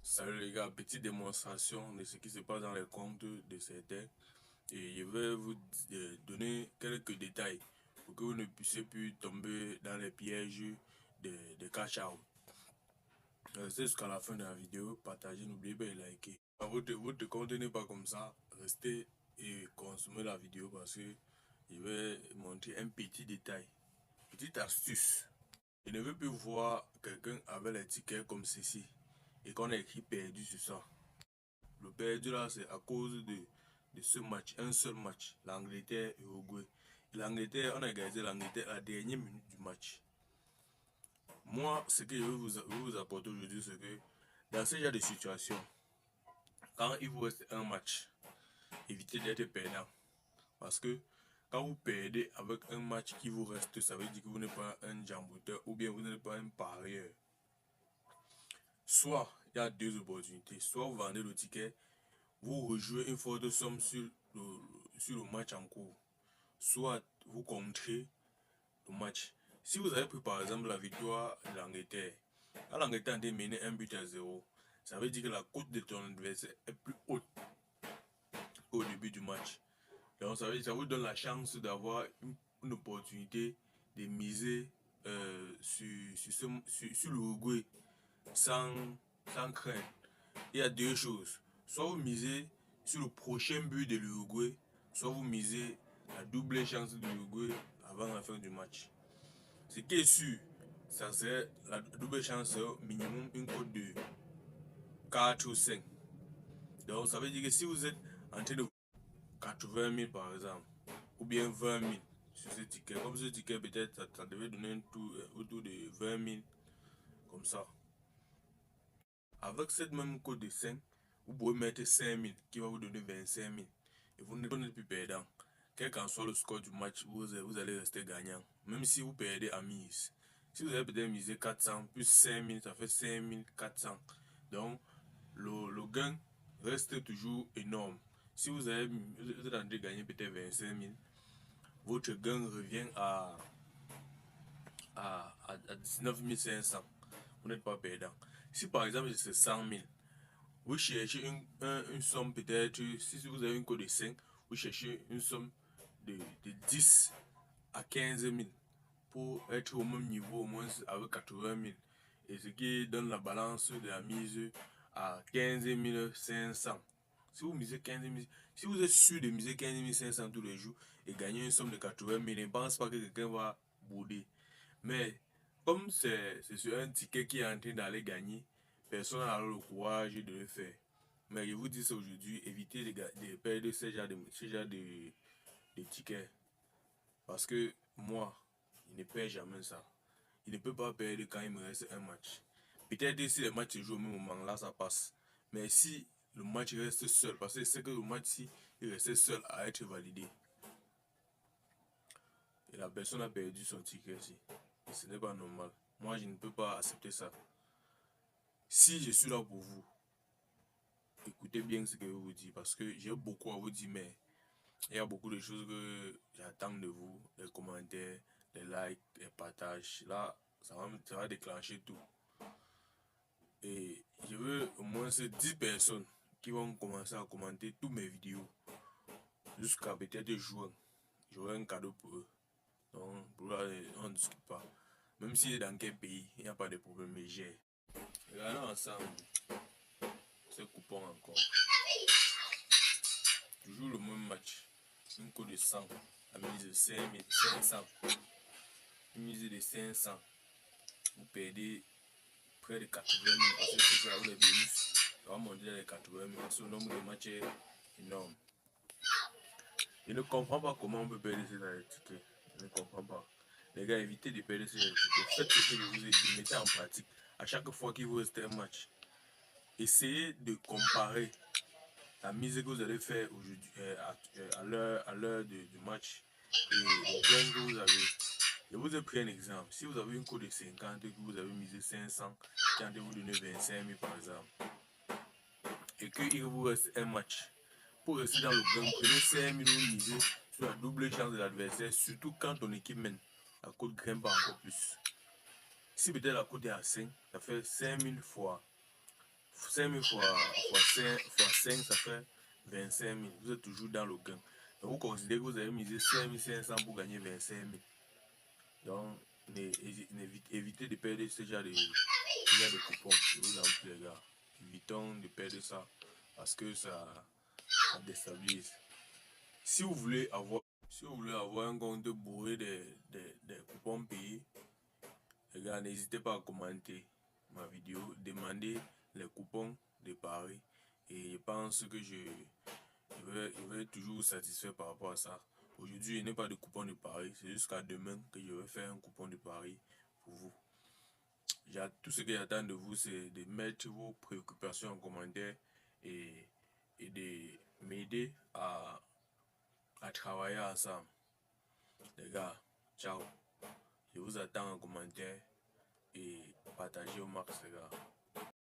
Salut les gars, petite démonstration de ce qui se passe dans les comptes de certains. Et je vais vous donner quelques détails pour que vous ne puissiez plus tomber dans les pièges de cash out. Restez jusqu'à la fin de la vidéo, partagez, n'oubliez pas de liker. Votre compte n'est pas comme ça, restez et consommez la vidéo parce que je vais montrer un petit détail, petite astuce. Je ne veux plus voir quelqu'un avec les tickets comme ceci et qu'on a écrit perdu sur ça. Le perdu là, c'est à cause de ce match, un seul match, l'Angleterre-Uruguay. L'Angleterre, on a gagné l'Angleterre à la dernière minute du match. Moi, ce que je veux vous apporter aujourd'hui, c'est que dans ce genre de situation, quand il vous reste un match, évitez d'être perdant. Parce que quand vous perdez avec un match qui vous reste, ça veut dire que vous n'êtes pas un jamboteur ou bien vous n'êtes pas un parieur. Soit il y a deux opportunités, soit vous vendez le ticket, vous rejouez une forte somme sur le match en cours, soit vous contrez le match. Si vous avez pris par exemple la victoire de l'Angleterre, quand l'Angleterre a mené 1 but à 0, ça veut dire que la cote de ton adversaire est plus haute qu'au début du match. Donc ça veut dire que ça vous donne la chance d'avoir une opportunité de miser sur l'Uruguay sans crainte. Il y a deux choses. Soit vous misez sur le prochain but de l'Uruguay, soit vous misez la double chance de l'Uruguay avant la fin du match. Ce qui est sûr, ça serait la double chance minimum une cote de 4 ou 5. Donc ça veut dire que si vous êtes en train de 80 000 par exemple, ou bien 20 000 sur ce ticket, comme ce ticket peut-être ça devait donner un tour autour de 20 000 comme ça. Avec cette même cote de 5, vous pouvez mettre 5 000 qui va vous donner 25 000 et vous n'êtes plus perdant. Quel qu'en soit le score du match, vous allez rester gagnant, même si vous perdez à mise. Si vous avez peut-être misé 400 plus 5 000, ça fait 5 400. Donc le gain reste toujours énorme. Si vous êtes en train de gagner peut-être 25 000, votre gain revient à 19 500. Vous n'êtes pas perdant. Si par exemple c'est 100 000, vous cherchez une somme peut-être, si vous avez une cote de 5, vous cherchez une somme de 10 à 15 000 pour être au même niveau au moins avec 80 000. Et ce qui donne la balance de la mise à 15 500. Si vous misez 15 000, si vous êtes sûr de miser 15 500 tous les jours et gagner une somme de 80 000, ne pense pas que quelqu'un va bouder. Mais comme c'est sur un ticket qui est en train d'aller gagner, personne n'a le courage de le faire. Mais je vous dis ça aujourd'hui, évitez de perdre ce genre de tickets. Parce que moi, il ne perd jamais ça. Il ne peut pas perdre quand il me reste un match. Peut-être si le match se joue au même moment, là ça passe. Mais si le match reste seul, parce que c'est que le match-ci, il reste seul à être validé. Et la personne a perdu son ticket ici. Ce n'est pas normal. Moi, je ne peux pas accepter ça. Si je suis là pour vous, écoutez bien ce que je vous dis, parce que j'ai beaucoup à vous dire, mais il y a beaucoup de choses que j'attends de vous, les commentaires, les likes, les partages. Là, ça va déclencher tout. Et je veux au moins ces 10 personnes qui vont commencer à commenter toutes mes vidéos jusqu'à peut-être juin. J'aurai un cadeau pour eux. Donc, pour là, on ne discute pas. Même si dans quel pays, il n'y a pas de problème, mais j'ai. Regardons ensemble ce coupon encore. Toujours le même match. Une cote de 100, la mise de 500. Une mise de 500. Vous perdez près de 80 000 parce que c'est là où les bonus, ça va monter les 80 000 parce que le nombre de matchs est énorme. Je ne comprends pas comment on peut perdre ces tickets. Je ne comprends pas. Les gars, évitez de perdre ces tickets. Faites ce que je vous ai dit, mettez en pratique. À chaque fois qu'il vous reste un match, essayez de comparer la mise que vous allez faire aujourd'hui à l'heure du match et le gain que vous avez. Je vous ai pris un exemple. Si vous avez une cote de 50 et que vous avez misé 500, qui en vous donner 25 000 par exemple, et qu'il vous reste un match, pour rester dans le gain, prenez 5 000 misés sur la double chance de l'adversaire, surtout quand ton équipe mène. La cote grimpe encore plus. Si peut-être la cote est à 5, ça fait 5 000 fois 5 000 fois 5, ça fait 25 000. Vous êtes toujours dans le gain. Donc, vous considérez que vous avez misé 5 500 pour gagner 25 000. Donc, évitez de perdre ce genre de coupons. Je vous en prie, les gars. Évitons de perdre ça parce que ça déstabilise. Si vous voulez avoir un compte bourré des coupons payés, les gars, n'hésitez pas à commenter ma vidéo, demandez les coupons de Paris et je pense que je vais toujours vous satisfaire par rapport à ça. Aujourd'hui, je n'ai pas de coupon de Paris, c'est jusqu'à demain que je vais faire un coupon de Paris pour vous. Tout ce que j'attends de vous, c'est de mettre vos préoccupations en commentaire et de m'aider à travailler ensemble. Les gars, ciao. Je vous attends en commentaire et partagez au max, les gars.